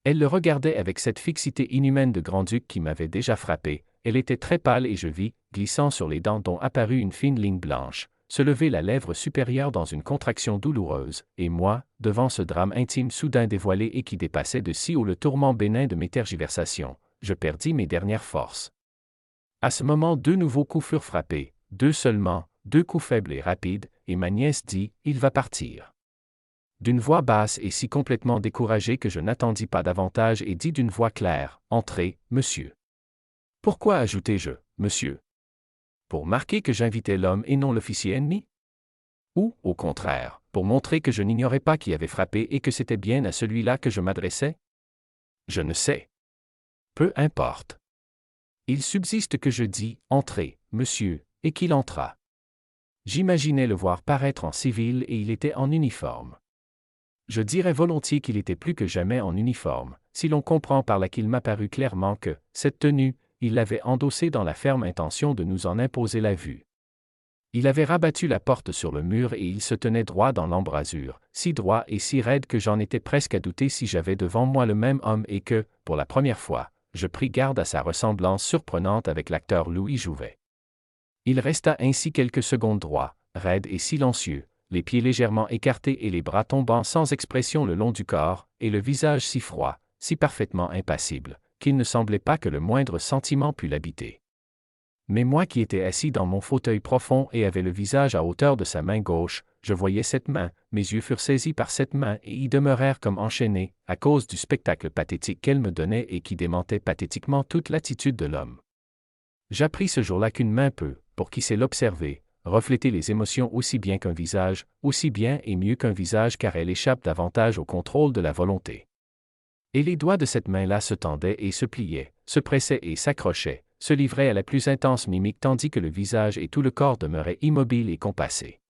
Elle le regardait avec cette fixité inhumaine de grand-duc qui m'avait déjà frappé. Elle était très pâle et je vis, glissant sur les dents dont apparut une fine ligne blanche, se lever la lèvre supérieure dans une contraction douloureuse, et moi, devant ce drame intime soudain dévoilé et qui dépassait de si haut le tourment bénin de mes tergiversations, je perdis mes dernières forces. À ce moment 2 nouveaux coups furent frappés, 2 seulement, 2 coups faibles et rapides, et ma nièce dit « Il va partir ». D'une voix basse et si complètement découragée que je n'attendis pas davantage et dit d'une voix claire « Entrez, monsieur ». Pourquoi ajoutai-je « monsieur » ? Pour marquer que j'invitais l'homme et non l'officier ennemi? Ou, au contraire, pour montrer que je n'ignorais pas qui avait frappé et que c'était bien à celui-là que je m'adressais? Je ne sais. Peu importe. Il subsiste que je dis « Entrez, monsieur », et qu'il entra. J'imaginais le voir paraître en civil et il était en uniforme. Je dirais volontiers qu'il était plus que jamais en uniforme, si l'on comprend par là qu'il m'apparut clairement que, cette tenue, il l'avait endossée dans la ferme intention de nous en imposer la vue. Il avait rabattu la porte sur le mur et il se tenait droit dans l'embrasure, si droit et si raide que j'en étais presque à douter si j'avais devant moi le même homme et que, pour la première fois, je pris garde à sa ressemblance surprenante avec l'acteur Louis Jouvet. Il resta ainsi quelques secondes droit, raide et silencieux, les pieds légèrement écartés et les bras tombant sans expression le long du corps, et le visage si froid, si parfaitement impassible, qu'il ne semblait pas que le moindre sentiment pût l'habiter. Mais moi qui étais assis dans mon fauteuil profond et avais le visage à hauteur de sa main gauche, je voyais cette main, mes yeux furent saisis par cette main et y demeurèrent comme enchaînés, à cause du spectacle pathétique qu'elle me donnait et qui démentait pathétiquement toute l'attitude de l'homme. J'appris ce jour-là qu'une main peut, pour qui sait l'observer, refléter les émotions aussi bien qu'un visage, aussi bien et mieux qu'un visage car elle échappe davantage au contrôle de la volonté. Et les doigts de cette main-là se tendaient et se pliaient, se pressaient et s'accrochaient, se livraient à la plus intense mimique tandis que le visage et tout le corps demeuraient immobiles et compassés.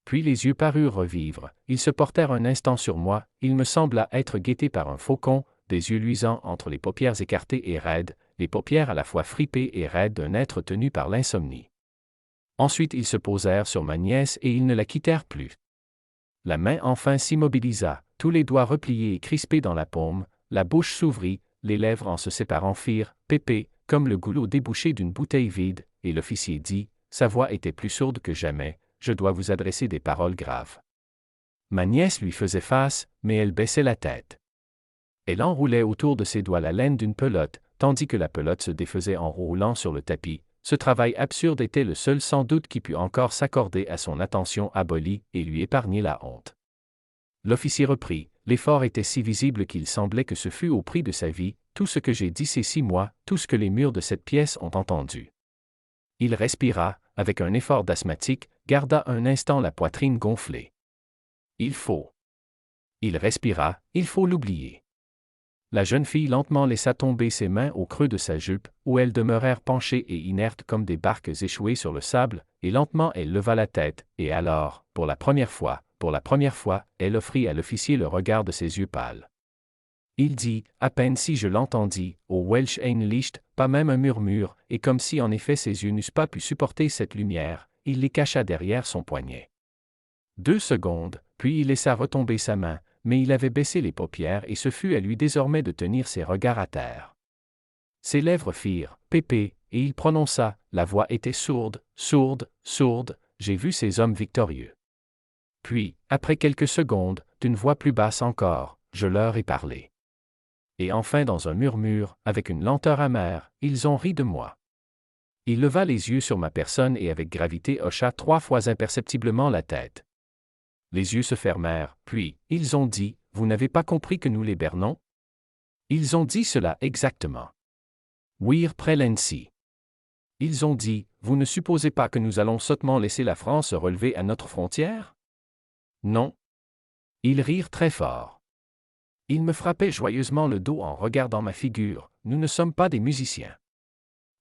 Puis les yeux parurent revivre, ils se portèrent un instant sur moi, il me sembla être guetté par un faucon, des yeux luisants entre les paupières écartées et raides, les paupières à la fois fripées et raides d'un être tenu par l'insomnie. Ensuite ils se posèrent sur ma nièce et ils ne la quittèrent plus. La main enfin s'immobilisa, tous les doigts repliés et crispés dans la paume, la bouche s'ouvrit, les lèvres en se séparant firent « pépé », comme le goulot débouché d'une bouteille vide, et l'officier dit, sa voix était plus sourde que jamais, « Je dois vous adresser des paroles graves. » Ma nièce lui faisait face, mais elle baissait la tête. Elle enroulait autour de ses doigts la laine d'une pelote, tandis que la pelote se défaisait en roulant sur le tapis. Ce travail absurde était le seul sans doute qui put encore s'accorder à son attention abolie et lui épargner la honte. L'officier reprit, l'effort était si visible qu'il semblait que ce fût au prix de sa vie, tout ce que j'ai dit ces 6 mois, tout ce que les murs de cette pièce ont entendu. Il respira, avec un effort d'asthmatique, garda un instant la poitrine gonflée. Il faut. Il respira, il faut l'oublier. La jeune fille lentement laissa tomber ses mains au creux de sa jupe, où elles demeurèrent penchées et inertes comme des barques échouées sur le sable, et lentement elle leva la tête, et alors, pour la première fois, elle offrit à l'officier le regard de ses yeux pâles. Il dit, à peine si je l'entendis, au Welsh ein Licht, pas même un murmure, et comme si en effet ses yeux n'eussent pas pu supporter cette lumière, il les cacha derrière son poignet. 2 secondes, puis il laissa retomber sa main, mais il avait baissé les paupières et ce fut à lui désormais de tenir ses regards à terre. Ses lèvres firent « pépé » et il prononça, la voix était sourde, sourde, sourde, j'ai vu ces hommes victorieux. Puis, après quelques secondes, d'une voix plus basse encore, je leur ai parlé. Et enfin dans un murmure, avec une lenteur amère, ils ont ri de moi. Il leva les yeux sur ma personne et avec gravité hocha 3 fois imperceptiblement la tête. Les yeux se fermèrent, puis, ils ont dit, « Vous n'avez pas compris que nous les bernons ?» Ils ont dit cela exactement. Wir prellen sie. Ils ont dit, « Vous ne supposez pas que nous allons sottement laisser la France se relever à notre frontière? » Non. Ils rirent très fort. Ils me frappaient joyeusement le dos en regardant ma figure, « Nous ne sommes pas des musiciens. »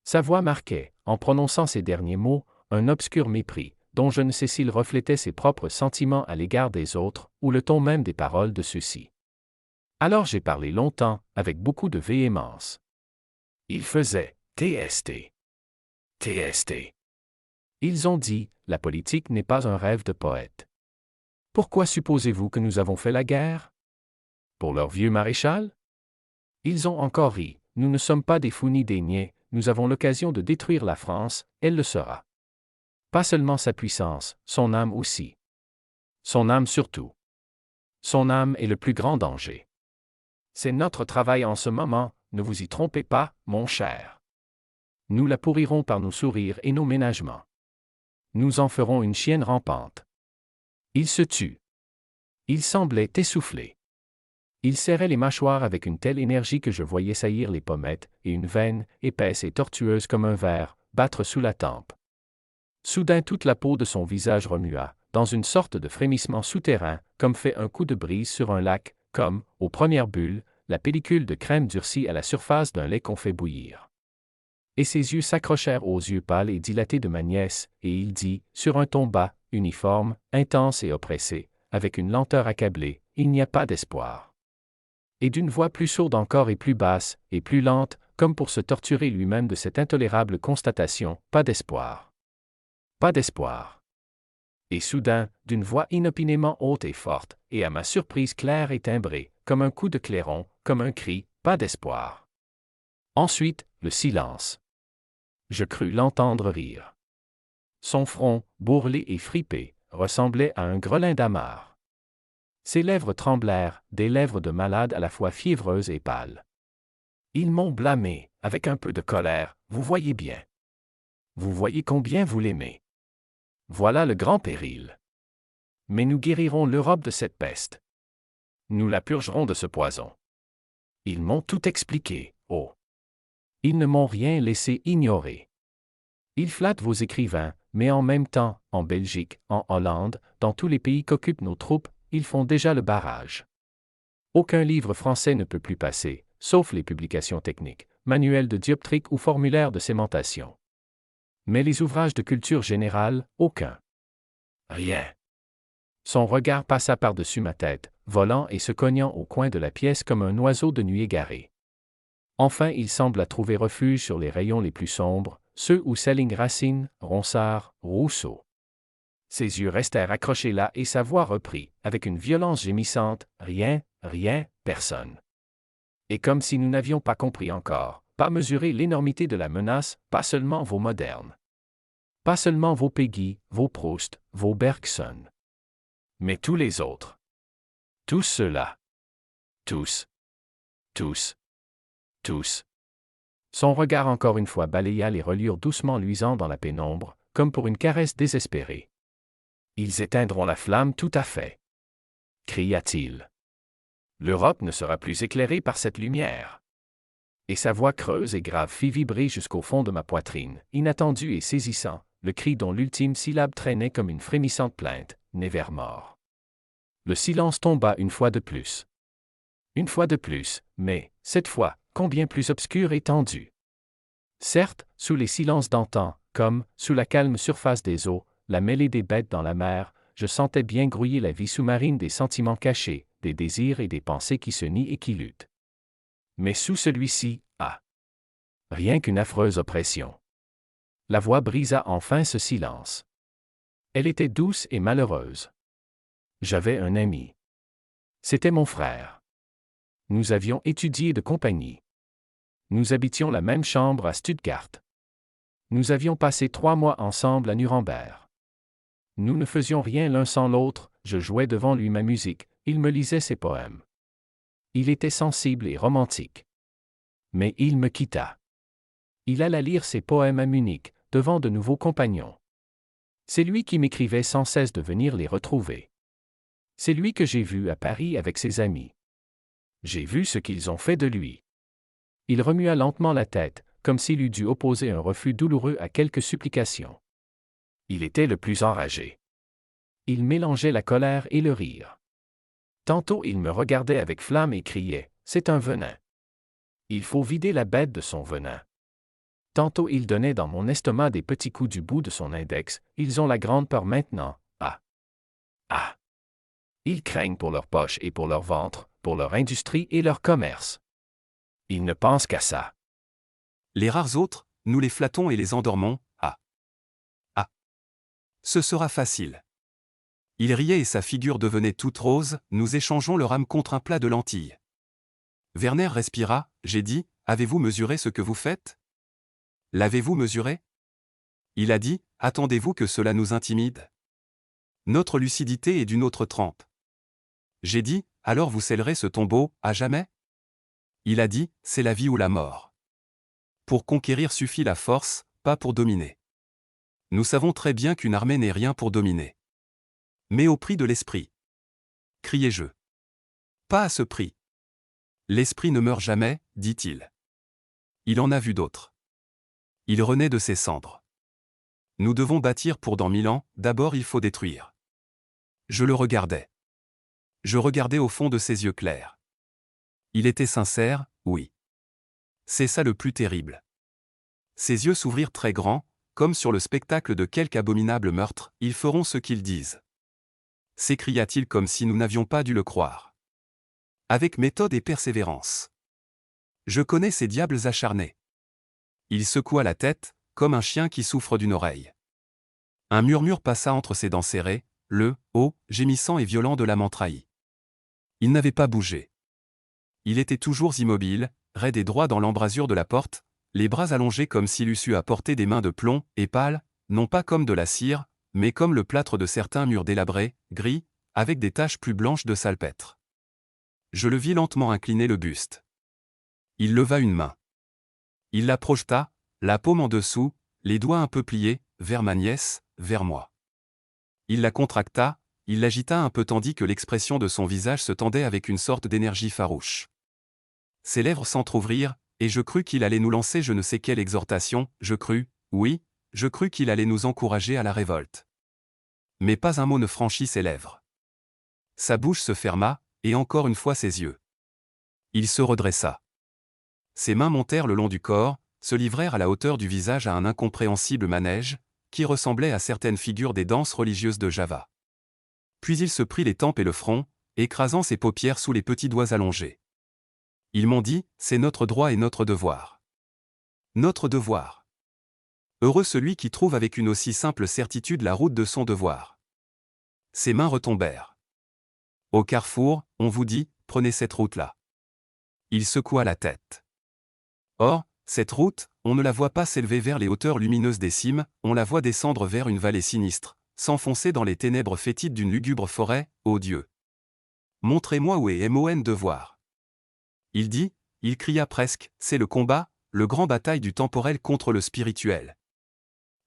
Sa voix marquait, en prononçant ces derniers mots, un obscur mépris, dont je ne sais s'il reflétait ses propres sentiments à l'égard des autres, ou le ton même des paroles de ceux-ci. Alors j'ai parlé longtemps, avec beaucoup de véhémence. Ils faisaient « TST. TST. » Ils ont dit « La politique n'est pas un rêve de poète. » Pourquoi supposez-vous que nous avons fait la guerre? Pour leur vieux maréchal? Ils ont encore ri. Nous ne sommes pas des fous ni des niais, nous avons l'occasion de détruire la France, elle le sera. Pas seulement sa puissance, son âme aussi. Son âme surtout. Son âme est le plus grand danger. C'est notre travail en ce moment, ne vous y trompez pas, mon cher. Nous la pourrirons par nos sourires et nos ménagements. Nous en ferons une chienne rampante. Il se tut. Il semblait essoufflé. Il serrait les mâchoires avec une telle énergie que je voyais saillir les pommettes, et une veine, épaisse et tortueuse comme un ver, battre sous la tempe. Soudain toute la peau de son visage remua, dans une sorte de frémissement souterrain, comme fait un coup de brise sur un lac, comme, aux premières bulles, la pellicule de crème durcie à la surface d'un lait qu'on fait bouillir. Et ses yeux s'accrochèrent aux yeux pâles et dilatés de ma nièce, et il dit, sur un ton bas, uniforme, intense et oppressé, avec une lenteur accablée, il n'y a pas d'espoir. Et d'une voix plus sourde encore et plus basse, et plus lente, comme pour se torturer lui-même de cette intolérable constatation, pas d'espoir. Pas d'espoir. Et soudain, d'une voix inopinément haute et forte, et à ma surprise claire et timbrée, comme un coup de clairon, comme un cri, pas d'espoir. Ensuite, le silence. Je crus l'entendre rire. Son front, bourrelé et fripé, ressemblait à un grelin d'amarre. Ses lèvres tremblèrent, des lèvres de malade à la fois fiévreuses et pâles. Ils m'ont blâmé, avec un peu de colère, vous voyez bien. Vous voyez combien vous l'aimez. Voilà le grand péril. Mais nous guérirons l'Europe de cette peste. Nous la purgerons de ce poison. Ils m'ont tout expliqué, oh. Ils ne m'ont rien laissé ignorer. Ils flattent vos écrivains, mais en même temps, en Belgique, en Hollande, dans tous les pays qu'occupent nos troupes, ils font déjà le barrage. Aucun livre français ne peut plus passer, sauf les publications techniques, manuels de dioptrique ou formulaires de sémentation. Mais les ouvrages de culture générale, aucun. Rien. Son regard passa par-dessus ma tête, volant et se cognant au coin de la pièce comme un oiseau de nuit égaré. Enfin il sembla trouver refuge sur les rayons les plus sombres, ceux où s'alignent Racine, Ronsard, Rousseau. Ses yeux restèrent accrochés là et sa voix reprit, avec une violence gémissante, rien, rien, personne. Et comme si nous n'avions pas compris encore, pas mesuré l'énormité de la menace, pas seulement vos modernes. Pas seulement vos Peggy, vos Proust, vos Bergson. Mais tous les autres. Tous ceux-là. Tous. Tous. Tous. Son regard encore une fois balaya les reliures doucement luisant dans la pénombre, comme pour une caresse désespérée. Ils éteindront la flamme tout à fait. Cria-t-il. L'Europe ne sera plus éclairée par cette lumière. Et sa voix creuse et grave fit vibrer jusqu'au fond de ma poitrine, inattendu et saisissant, le cri dont l'ultime syllabe traînait comme une frémissante plainte, Nevermore. Le silence tomba une fois de plus. Une fois de plus, mais, cette fois, combien plus obscur et tendu. Certes, sous les silences d'antan, comme, sous la calme surface des eaux, la mêlée des bêtes dans la mer, je sentais bien grouiller la vie sous-marine des sentiments cachés, des désirs et des pensées qui se nient et qui luttent. Mais sous celui-ci, rien qu'une affreuse oppression. La voix brisa enfin ce silence. Elle était douce et malheureuse. J'avais un ami. C'était mon frère. Nous avions étudié de compagnie. Nous habitions la même chambre à Stuttgart. Nous avions passé 3 mois ensemble à Nuremberg. Nous ne faisions rien l'un sans l'autre, je jouais devant lui ma musique, il me lisait ses poèmes. Il était sensible et romantique. Mais il me quitta. Il alla lire ses poèmes à Munich, devant de nouveaux compagnons. C'est lui qui m'écrivait sans cesse de venir les retrouver. C'est lui que j'ai vu à Paris avec ses amis. J'ai vu ce qu'ils ont fait de lui. Il remua lentement la tête, comme s'il eût dû opposer un refus douloureux à quelque supplication. Il était le plus enragé. Il mélangeait la colère et le rire. Tantôt il me regardait avec flamme et criait, « C'est un venin. Il faut vider la bête de son venin. » Tantôt il donnait dans mon estomac des petits coups du bout de son index, « Ils ont la grande peur maintenant, ah! Ah! Ils craignent pour leur poche et pour leur ventre, pour leur industrie et leur commerce. Ils ne pensent qu'à ça. » Les rares autres, nous les flattons et les endormons, ah! Ah! Ce sera facile. Il riait et sa figure devenait toute rose, nous échangeons leur âme contre un plat de lentilles. Werner respira, j'ai dit, avez-vous mesuré ce que vous faites? L'avez-vous mesuré? Il a dit, attendez-vous que cela nous intimide? Notre lucidité est d'une autre trempe. J'ai dit, alors vous scellerez ce tombeau, à jamais? Il a dit, c'est la vie ou la mort. Pour conquérir suffit la force, pas pour dominer. Nous savons très bien qu'une armée n'est rien pour dominer. Mais au prix de l'esprit. Criai-je. Pas à ce prix. L'esprit ne meurt jamais, dit-il. Il en a vu d'autres. Il renaît de ses cendres. Nous devons bâtir pour dans 1000 ans, d'abord il faut détruire. Je le regardais. Je regardais au fond de ses yeux clairs. Il était sincère, oui. C'est ça le plus terrible. Ses yeux s'ouvrirent très grands, comme sur le spectacle de quelque abominable meurtre, ils feront ce qu'ils disent. S'écria-t-il comme si nous n'avions pas dû le croire. Avec méthode et persévérance. Je connais ces diables acharnés. Il secoua la tête, comme un chien qui souffre d'une oreille. Un murmure passa entre ses dents serrées, le « oh » gémissant et violent de l'amant trahi. Il n'avait pas bougé. Il était toujours immobile, raide et droit dans l'embrasure de la porte, les bras allongés comme s'il eût su apporter des mains de plomb, et pâle, non pas comme de la cire, mais comme le plâtre de certains murs délabrés, gris, avec des taches plus blanches de salpêtre. Je le vis lentement incliner le buste. Il leva une main. Il la projeta, la paume en dessous, les doigts un peu pliés, vers ma nièce, vers moi. Il la contracta, il l'agita un peu tandis que l'expression de son visage se tendait avec une sorte d'énergie farouche. Ses lèvres s'entr'ouvrirent, et je crus qu'il allait nous lancer je ne sais quelle exhortation, je crus, oui, je crus qu'il allait nous encourager à la révolte. Mais pas un mot ne franchit ses lèvres. Sa bouche se ferma, et encore une fois ses yeux. Il se redressa. Ses mains montèrent le long du corps, se livrèrent à la hauteur du visage à un incompréhensible manège, qui ressemblait à certaines figures des danses religieuses de Java. Puis il se prit les tempes et le front, écrasant ses paupières sous les petits doigts allongés. Ils m'ont dit, c'est notre droit et notre devoir. Notre devoir. Heureux celui qui trouve avec une aussi simple certitude la route de son devoir. Ses mains retombèrent. Au carrefour, on vous dit, prenez cette route-là. Il secoua la tête. Or, cette route, on ne la voit pas s'élever vers les hauteurs lumineuses des cimes, on la voit descendre vers une vallée sinistre, s'enfoncer dans les ténèbres fétides d'une lugubre forêt, ô Dieu. Montrez-moi où est mon devoir. Il dit, il cria presque, c'est le combat, le grand bataille du temporel contre le spirituel.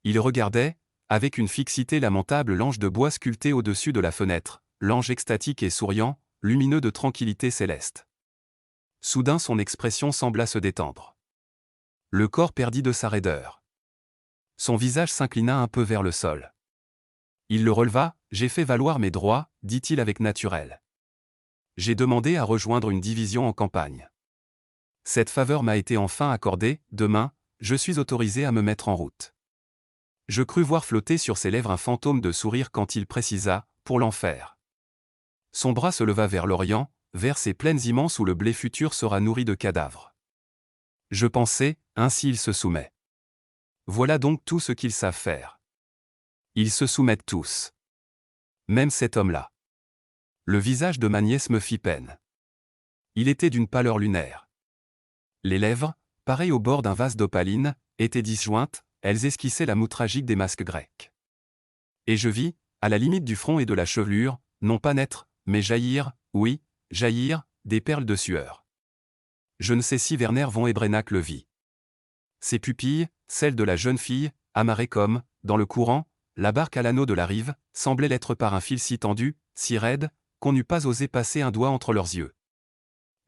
Il regardait, avec une fixité lamentable l'ange de bois sculpté au-dessus de la fenêtre, l'ange extatique et souriant, lumineux de tranquillité céleste. Soudain son expression sembla se détendre. Le corps perdit de sa raideur. Son visage s'inclina un peu vers le sol. Il le releva, j'ai fait valoir mes droits, dit-il avec naturel. J'ai demandé à rejoindre une division en campagne. Cette faveur m'a été enfin accordée, demain, je suis autorisé à me mettre en route. Je crus voir flotter sur ses lèvres un fantôme de sourire quand il précisa, pour l'enfer. Son bras se leva vers l'Orient, vers ces plaines immenses où le blé futur sera nourri de cadavres. Je pensais, ainsi il se soumet. Voilà donc tout ce qu'ils savent faire. Ils se soumettent tous. Même cet homme-là. Le visage de ma nièce me fit peine. Il était d'une pâleur lunaire. Les lèvres, pareilles au bord d'un vase d'opaline, étaient disjointes, elles esquissaient la moue tragique des masques grecs. Et je vis, à la limite du front et de la chevelure, non pas naître, mais jaillir, oui, jaillir, des perles de sueur. Je ne sais si Werner von Ebrenac le vit. Ses pupilles, celles de la jeune fille, amarrées comme, dans le courant, la barque à l'anneau de la rive, semblaient l'être par un fil si tendu, si raide, qu'on n'eût pas osé passer un doigt entre leurs yeux.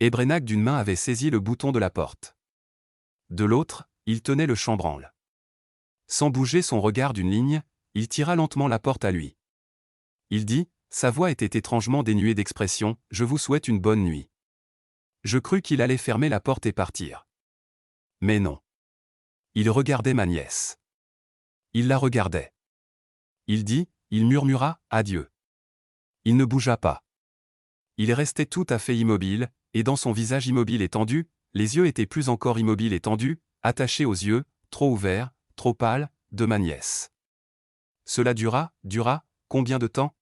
Ebrenac d'une main avait saisi le bouton de la porte. De l'autre, il tenait le chambranle. Sans bouger son regard d'une ligne, il tira lentement la porte à lui. Il dit, sa voix était étrangement dénuée d'expression, « Je vous souhaite une bonne nuit. » Je crus qu'il allait fermer la porte et partir. Mais non. Il regardait ma nièce. Il la regardait. Il dit, il murmura, « Adieu. » Il ne bougea pas. Il restait tout à fait immobile, et dans son visage immobile et tendu, les yeux étaient plus encore immobiles et tendus, attachés aux yeux, trop ouverts, trop pâles, de ma nièce. Cela dura, combien de temps?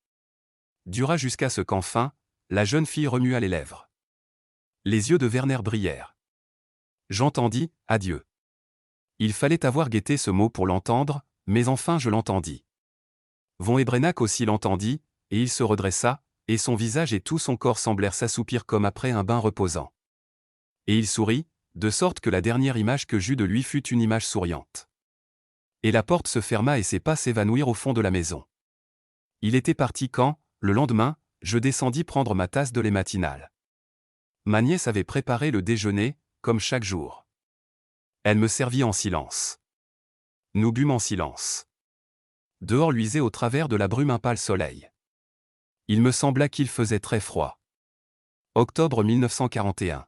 Dura jusqu'à ce qu'enfin, la jeune fille remua les lèvres. Les yeux de Werner brillèrent. J'entendis « adieu ». Il fallait avoir guetté ce mot pour l'entendre, mais enfin je l'entendis. Von Ebrenac aussi l'entendit, et il se redressa, et son visage et tout son corps semblèrent s'assoupir comme après un bain reposant. Et il sourit, de sorte que la dernière image que j'eus de lui fut une image souriante. Et la porte se ferma et ses pas s'évanouirent au fond de la maison. Il était parti quand, le lendemain, je descendis prendre ma tasse de lait matinal. Ma nièce avait préparé le déjeuner, comme chaque jour. Elle me servit en silence. Nous bûmes en silence. Dehors luisait au travers de la brume un pâle soleil. Il me sembla qu'il faisait très froid. Octobre 1941.